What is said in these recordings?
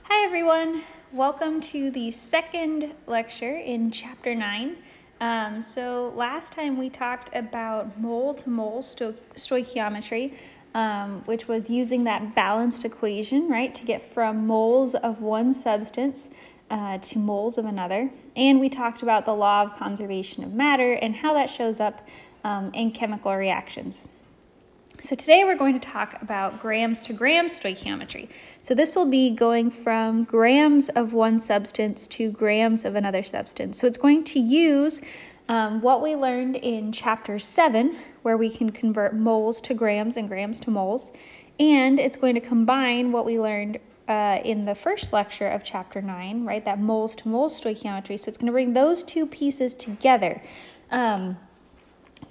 Hi everyone, welcome to the second lecture in chapter 9. So last time we talked about mole-to-mole stoichiometry, which was using that balanced equation, right, to get from moles of one substance to moles of another. And we talked about the law of conservation of matter and how that shows up in chemical reactions. So today we're going to talk about grams to gram stoichiometry. So this will be going from grams of one substance to grams of another substance. So it's going to use what we learned in chapter 7, where we can convert moles to grams and grams to moles. And it's going to combine what we learned in the first lecture of chapter 9, right, that moles to moles stoichiometry. So it's going to bring those two pieces together.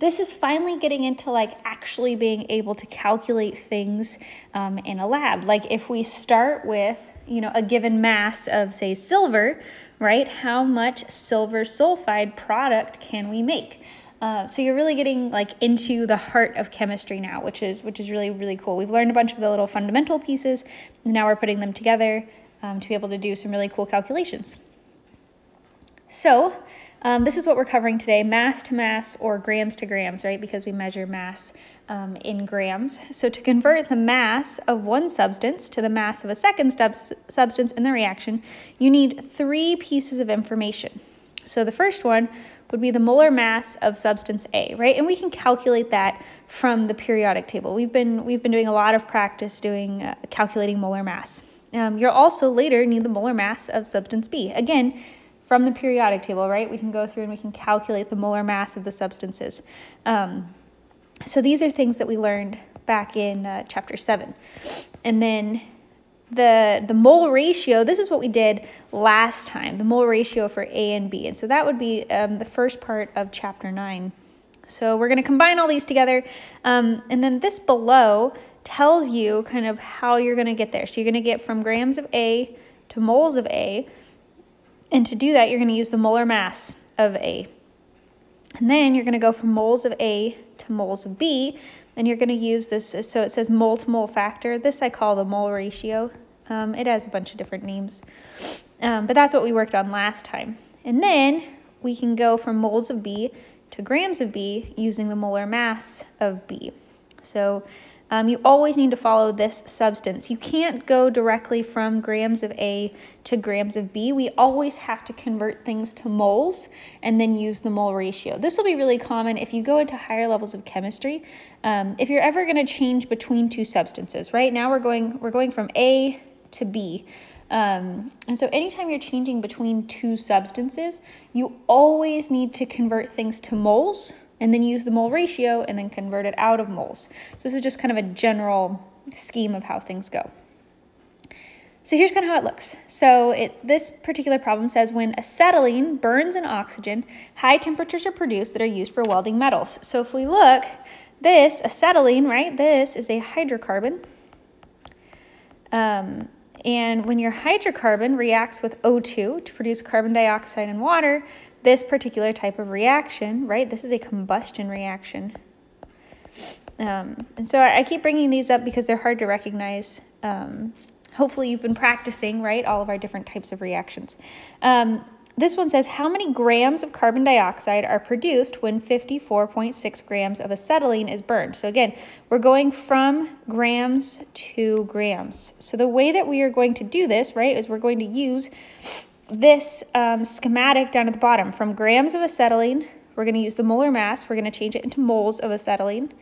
This is finally getting into actually being able to calculate things in a lab. Like if we start with, a given mass of, say, silver, right? How much silver sulfide product can we make? So you're really getting into the heart of chemistry now, which is really, really cool. We've learned a bunch of the little fundamental pieces, and now we're putting them together to be able to do some really cool calculations. So this is what we're covering today, mass to mass or grams to grams, right? Because we measure mass in grams. So to convert the mass of one substance to the mass of a second substance in the reaction, you need three pieces of information. So the first one would be the molar mass of substance A, right? And we can calculate that from the periodic table. We've been doing a lot of practice doing calculating molar mass. You'll also later need the molar mass of substance B. Again, from the periodic table, right? We can go through and we can calculate the molar mass of the substances. So these are things that we learned back in chapter 7. And then the mole ratio, this is what we did last time, the mole ratio for A and B. And so that would be the first part of chapter 9. So we're going to combine all these together. And then this below tells you kind of how you're going to get there. So you're going to get from grams of A to moles of A. And to do that, you're going to use the molar mass of A. And then you're going to go from moles of A to moles of B. And you're going to use this, so it says mole to mole factor. This I call the mole ratio. It has a bunch of different names. But that's what we worked on last time. And then we can go from moles of B to grams of B using the molar mass of B. So you always need to follow this substance. You can't go directly from grams of A to grams of B. We always have to convert things to moles and then use the mole ratio. This will be really common if you go into higher levels of chemistry. If you're ever going to change between two substances, right? Now we're going from A to B. And so anytime you're changing between two substances, you always need to convert things to moles and then use the mole ratio and then convert it out of moles. So this is just kind of a general scheme of how things go. So here's kind of how it looks. So this particular problem says when acetylene burns in oxygen, high temperatures are produced that are used for welding metals. So if we look, this acetylene, right, this is a hydrocarbon. And when your hydrocarbon reacts with O2 to produce carbon dioxide and water, this particular type of reaction, right, this is a combustion reaction. And so I keep bringing these up because they're hard to recognize. Hopefully you've been practicing, right, all of our different types of reactions. This one says, how many grams of carbon dioxide are produced when 54.6 grams of acetylene is burned? So again, we're going from grams to grams. So the way that we are going to do this, right, is we're going to use this schematic down at the bottom. From grams of acetylene, we're going to use the molar mass. We're going to change it into moles of acetylene.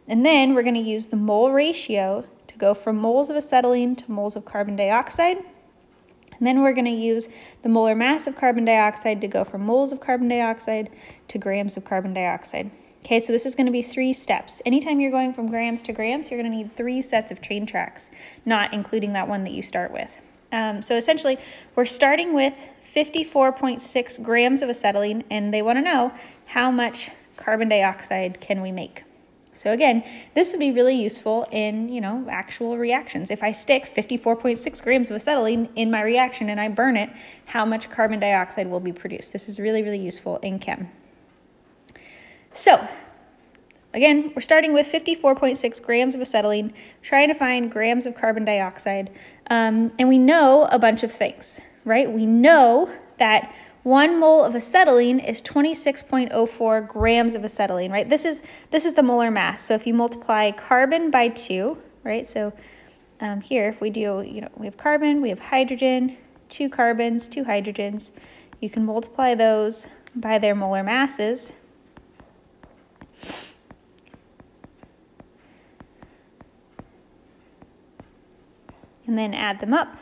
And then we're going to use the mole ratio to go from moles of acetylene to moles of carbon dioxide. And then we're going to use the molar mass of carbon dioxide to go from moles of carbon dioxide to grams of carbon dioxide. Okay, so this is going to be 3 steps. Anytime you're going from grams to grams, you're going to need 3 sets of train tracks, not including that one that you start with. So essentially, we're starting with 54.6 grams of acetylene, and they want to know how much carbon dioxide can we make. So again, this would be really useful in, actual reactions. If I stick 54.6 grams of acetylene in my reaction and I burn it, how much carbon dioxide will be produced? This is really, really useful in chem. So again, we're starting with 54.6 grams of acetylene, trying to find grams of carbon dioxide. And we know a bunch of things, right? We know that 1 mole of acetylene is 26.04 grams of acetylene, right? This is the molar mass. So if you multiply carbon by 2, right? So here, if we do, we have carbon, we have hydrogen, 2 carbons, 2 hydrogens. You can multiply those by their molar masses. And then add them up,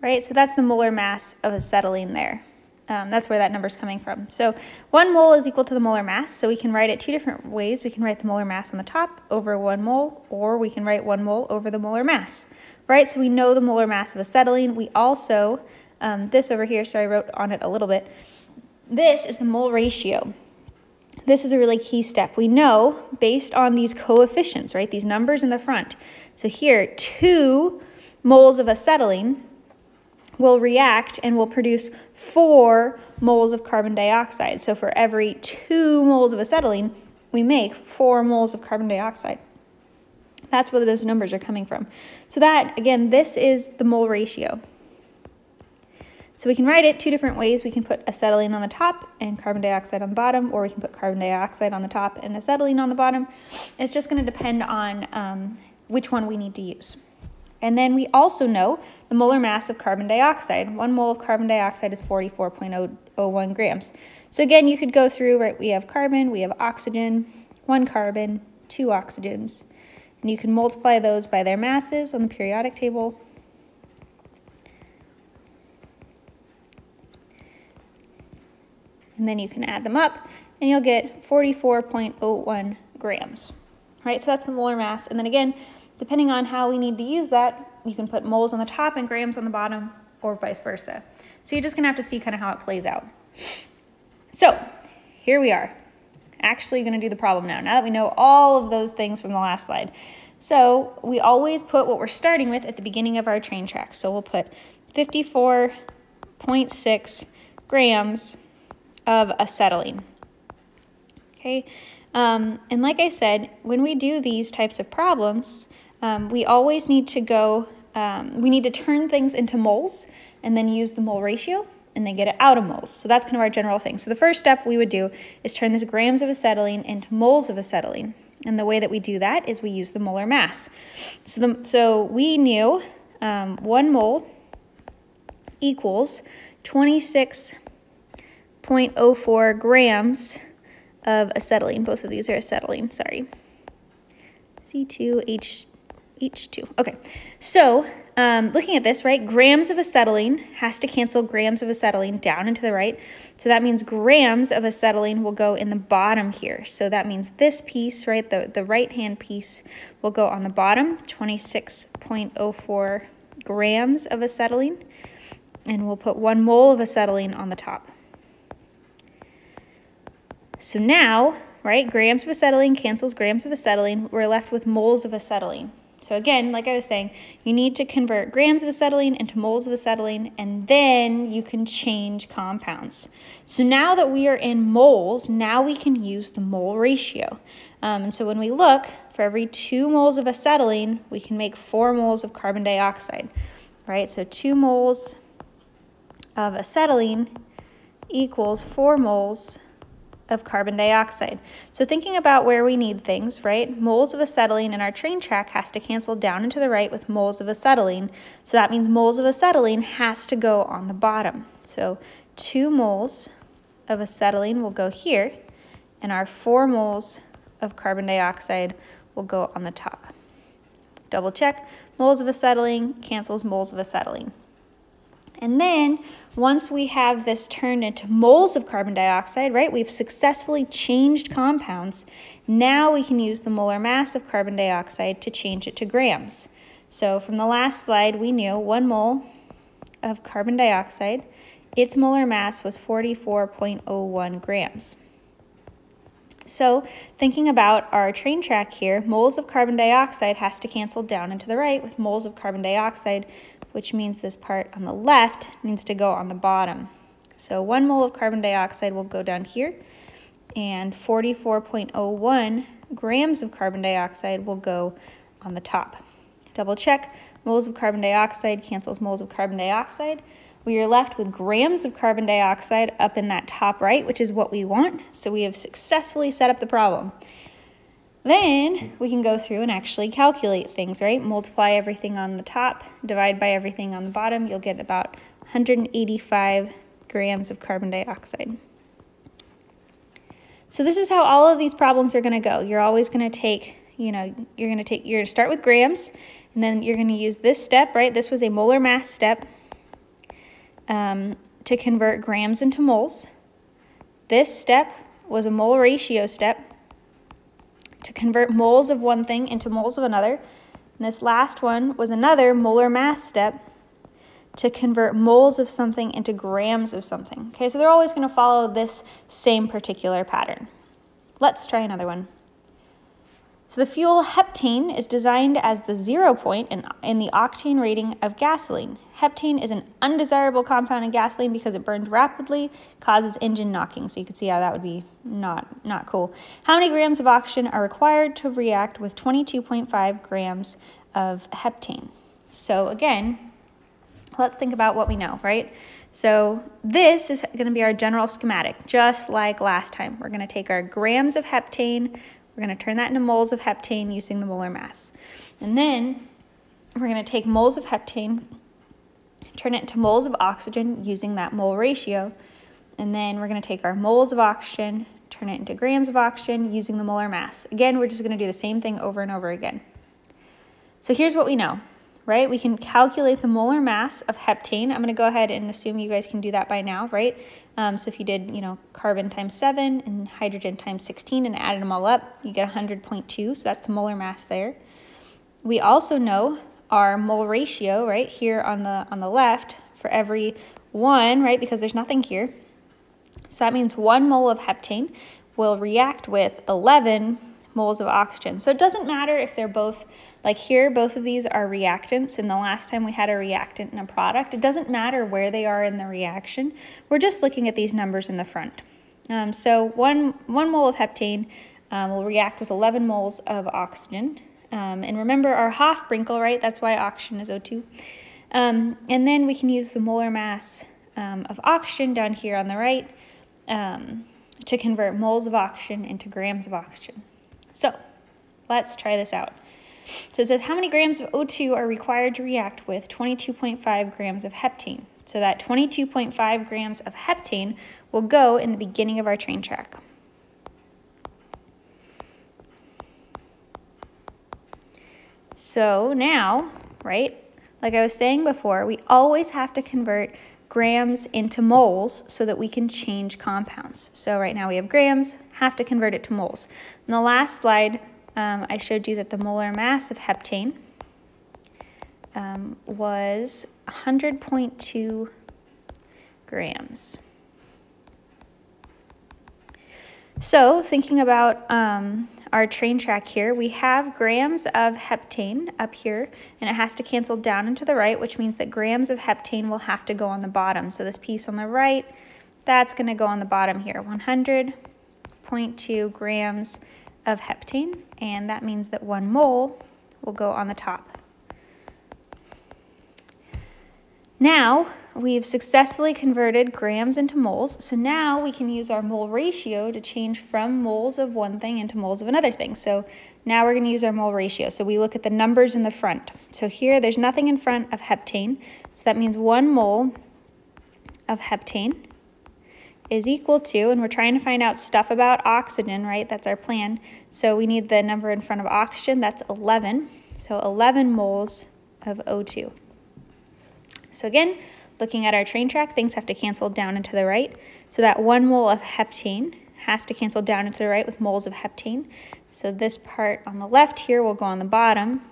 right? So that's the molar mass of acetylene there. That's where that number's coming from. So 1 mole is equal to the molar mass, so we can write it 2 different ways. We can write the molar mass on the top over 1 mole, or we can write 1 mole over the molar mass, right? So we know the molar mass of acetylene. We also, this over here, so I wrote on it a little bit, this is the mole ratio. This is a really key step. We know based on these coefficients, right, these numbers in the front. So here, 2 moles of acetylene will react and will produce 4 moles of carbon dioxide. So for every 2 moles of acetylene, we make 4 moles of carbon dioxide. That's where those numbers are coming from. So that, again, this is the mole ratio. So we can write it 2 different ways. We can put acetylene on the top and carbon dioxide on the bottom, or we can put carbon dioxide on the top and acetylene on the bottom. It's just going to depend on which one we need to use. And then we also know the molar mass of carbon dioxide. 1 mole of carbon dioxide is 44.001 grams. So again, you could go through, right, we have carbon, we have oxygen, 1 carbon, 2 oxygens, and you can multiply those by their masses on the periodic table. And then you can add them up, and you'll get 44.01 grams, right? So that's the molar mass. And then again, depending on how we need to use that, you can put moles on the top and grams on the bottom, or vice versa. So you're just gonna have to see kind of how it plays out. So here we are, actually gonna do the problem now that we know all of those things from the last slide. So we always put what we're starting with at the beginning of our train track. So we'll put 54.6 grams of acetylene, okay? And like I said, when we do these types of problems, we always need to go, we need to turn things into moles and then use the mole ratio and then get it out of moles. So that's kind of our general thing. So the first step we would do is turn this grams of acetylene into moles of acetylene. And the way that we do that is we use the molar mass. So we knew 1 mole equals 26.04 grams of acetylene. Both of these are acetylene, sorry. C2H2. Okay, so looking at this, right, grams of acetylene has to cancel grams of acetylene down and to the right. So that means grams of acetylene will go in the bottom here. So that means this piece, right, the right-hand piece will go on the bottom, 26.04 grams of acetylene. And we'll put 1 mole of acetylene on the top. So now, right, grams of acetylene cancels grams of acetylene. We're left with moles of acetylene. So again, like I was saying, you need to convert grams of acetylene into moles of acetylene, and then you can change compounds. So now that we are in moles, now we can use the mole ratio. And so when we look, for every 2 moles of acetylene, we can make 4 moles of carbon dioxide, right? So 2 moles of acetylene equals 4 moles of carbon dioxide. So thinking about where we need things, right? Moles of acetylene in our train track has to cancel down and to the right with moles of acetylene. So that means moles of acetylene has to go on the bottom. So 2 moles of acetylene will go here, and our 4 moles of carbon dioxide will go on the top. Double check, moles of acetylene cancels moles of acetylene. And then once we have this turned into moles of carbon dioxide, right, we've successfully changed compounds. Now we can use the molar mass of carbon dioxide to change it to grams. So from the last slide, we knew 1 mole of carbon dioxide, its molar mass was 44.01 grams. So thinking about our train track here, moles of carbon dioxide has to cancel down and to the right with moles of carbon dioxide, which means this part on the left needs to go on the bottom. So 1 mole of carbon dioxide will go down here, and 44.01 grams of carbon dioxide will go on the top. Double check, moles of carbon dioxide cancels moles of carbon dioxide. We are left with grams of carbon dioxide up in that top right, which is what we want. So we have successfully set up the problem. Then we can go through and actually calculate things, right? Multiply everything on the top, divide by everything on the bottom. You'll get about 185 grams of carbon dioxide. So this is how all of these problems are going to go. You're always going to take, you're going to start with grams, and then you're going to use this step, right? This was a molar mass step to convert grams into moles. This step was a mole ratio step to convert moles of one thing into moles of another. And this last one was another molar mass step to convert moles of something into grams of something. Okay, so they're always going to follow this same particular pattern. Let's try another one. So the fuel heptane is designed as the 0 point in the octane rating of gasoline. Heptane is an undesirable compound in gasoline because it burns rapidly, causes engine knocking. So you can see how that would be not cool. How many grams of oxygen are required to react with 22.5 grams of heptane? So again, let's think about what we know, right? So this is going to be our general schematic, just like last time. We're going to take our grams of heptane, we're going to turn that into moles of heptane using the molar mass. And then we're going to take moles of heptane, turn it into moles of oxygen using that mole ratio. And then we're going to take our moles of oxygen, turn it into grams of oxygen using the molar mass. Again, we're just going to do the same thing over and over again. So here's what we know, right? We can calculate the molar mass of heptane. I'm going to go ahead and assume you guys can do that by now, right? So if you did, carbon times 7 and hydrogen times 16 and added them all up, you get 100.2. So that's the molar mass there. We also know our mole ratio, right, here on the left for every 1, right, because there's nothing here. So that means 1 mole of heptane will react with 11 moles of oxygen. So it doesn't matter if they're both, like here, both of these are reactants, and the last time we had a reactant and a product. It doesn't matter where they are in the reaction. We're just looking at these numbers in the front. So one mole of heptane will react with 11 moles of oxygen. And remember our Hofbrinkel, right? That's why oxygen is O2. And then we can use the molar mass of oxygen down here on the right to convert moles of oxygen into grams of oxygen. So let's try this out. So it says how many grams of O2 are required to react with 22.5 grams of heptane. So that 22.5 grams of heptane will go in the beginning of our train track. So now, right, like I was saying before, we always have to convert grams into moles so that we can change compounds. So right now we have grams, have to convert it to moles. In the last slide, I showed you that the molar mass of heptane was 100.2 grams. So thinking about our train track here, we have grams of heptane up here, and it has to cancel down and to the right, which means that grams of heptane will have to go on the bottom. So this piece on the right, that's going to go on the bottom here, 100.2 grams of heptane, and that means that 1 mole will go on the top. Now, we've successfully converted grams into moles, so now we can use our mole ratio to change from moles of one thing into moles of another thing. So now we're going to use our mole ratio. So we look at the numbers in the front. So here, there's nothing in front of heptane, so that means 1 mole of heptane is equal to, and we're trying to find out stuff about oxygen, right? That's our plan. So we need the number in front of oxygen, that's 11. So 11 moles of O2. So again, looking at our train track, things have to cancel down and to the right. So that 1 mole of heptane has to cancel down and to the right with moles of heptane. So this part on the left here will go on the bottom.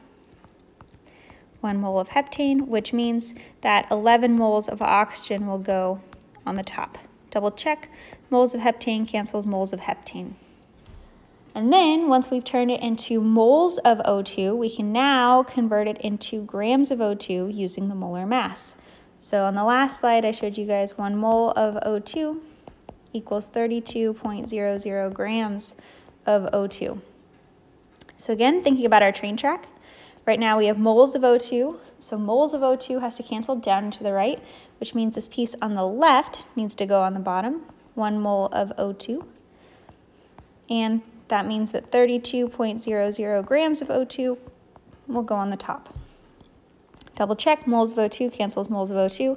1 mole of heptane, which means that 11 moles of oxygen will go on the top. Double check, moles of heptane cancels moles of heptane. And then once we've turned it into moles of O2, we can now convert it into grams of O2 using the molar mass. So on the last slide, I showed you guys 1 mole of O2 equals 32.00 grams of O2. So again, thinking about our train track, right now we have moles of O2, so moles of O2 has to cancel down and to the right, which means this piece on the left needs to go on the bottom, 1 mole of O2, and that means that 32.00 grams of O2 will go on the top. Double check, moles of O2 cancels moles of O2,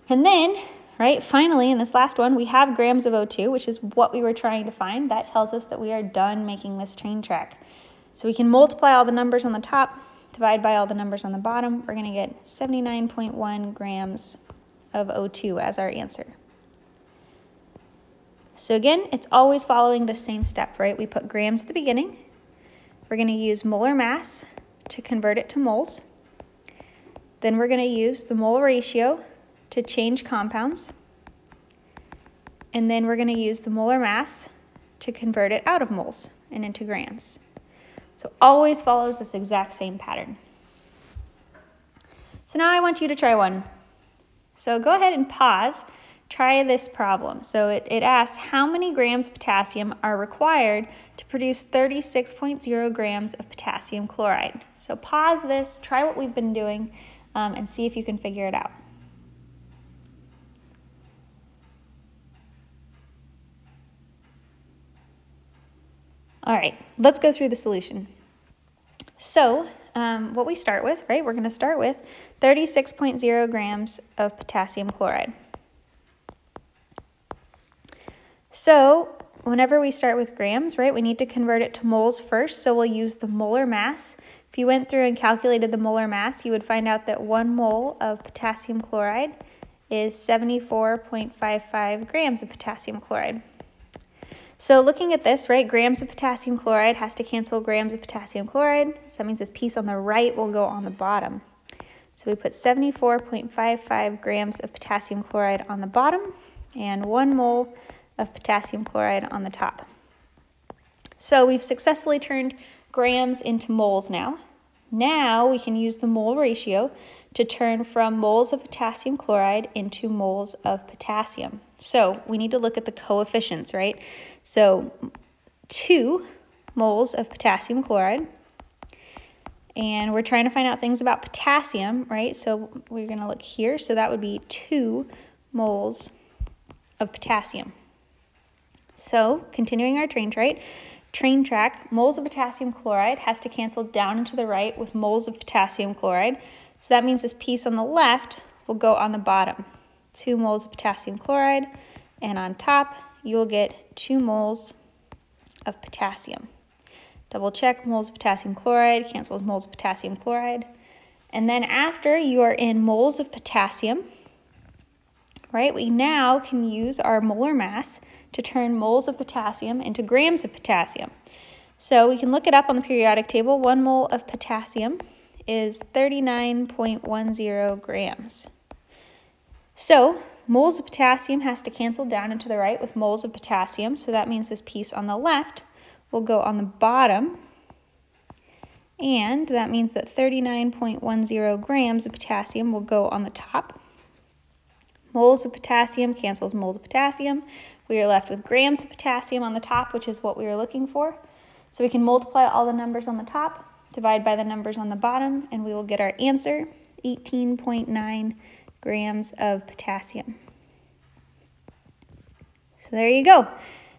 and then, right, finally in this last one, we have grams of O2, which is what we were trying to find. That tells us that we are done making this train track. So we can multiply all the numbers on the top, divide by all the numbers on the bottom. We're going to get 79.1 grams of O2 as our answer. So again, it's always following the same step, right? We put grams at the beginning. We're going to use molar mass to convert it to moles. Then we're going to use the mole ratio to change compounds. And then we're going to use the molar mass to convert it out of moles and into grams. So always follows this exact same pattern. So now I want you to try one. So go ahead and pause. Try this problem. So it asks how many grams of potassium are required to produce 36.0 grams of potassium chloride. So pause this, try what we've been doing, and see if you can figure it out. All right, let's go through the solution. So what we start with, right, we're going to start with 36.0 grams of potassium chloride. So whenever we start with grams, right, we need to convert it to moles first, so we'll use the molar mass. If you went through and calculated the molar mass, you would find out that 1 mole of potassium chloride is 74.55 grams of potassium chloride. So looking at this, right, grams of potassium chloride has to cancel grams of potassium chloride, so that means this piece on the right will go on the bottom. So we put 74.55 grams of potassium chloride on the bottom and 1 mole of potassium chloride on the top. So we've successfully turned grams into moles now. Now we can use the mole ratio to turn from moles of potassium chloride into moles of potassium. So we need to look at the coefficients, right? So 2 moles of potassium chloride, and we're trying to find out things about potassium, right? So we're going to look here. So that would be 2 moles of potassium. So continuing our train track, moles of potassium chloride has to cancel down and to the right with moles of potassium chloride. So that means this piece on the left will go on the bottom. 2 moles of potassium chloride, and on top you'll get 2 moles of potassium. Double check, moles of potassium chloride cancels moles of potassium chloride. And then after you are in moles of potassium, right, we now can use our molar mass to turn moles of potassium into grams of potassium. So we can look it up on the periodic table. 1 mole of potassium is 39.10 grams. So moles of potassium has to cancel down and to the right with moles of potassium. So that means this piece on the left will go on the bottom. And that means that 39.10 grams of potassium will go on the top. Moles of potassium cancels moles of potassium. We are left with grams of potassium on the top, which is what we were looking for. So we can multiply all the numbers on the top, divide by the numbers on the bottom, and we will get our answer, 18.9 grams of potassium. So there you go.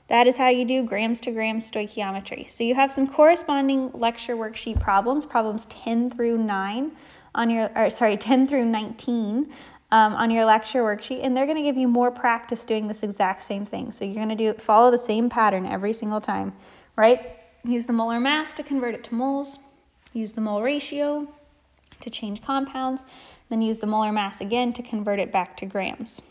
That is how you do grams to grams stoichiometry. So you have some corresponding lecture worksheet problems, problems 10 through 9 on your, 10 through 19 on your lecture worksheet, and they're going to give you more practice doing this exact same thing. So you're going to follow the same pattern every single time, right? Use the molar mass to convert it to moles, use the mole ratio to change compounds, then use the molar mass again to convert it back to grams.